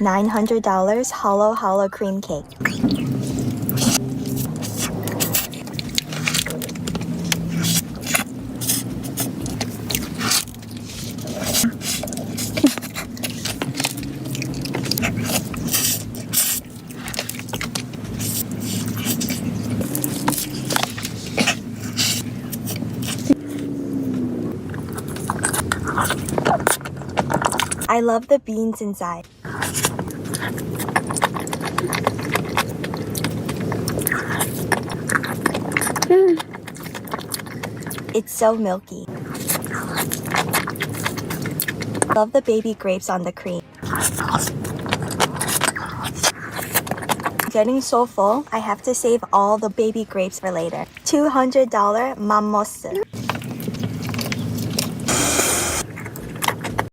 $900 hollow cream cake. I love the beans inside. It's so milky. Love the baby grapes on the cream. Getting so full, I have to save all the baby grapes for later. $200 mammoth.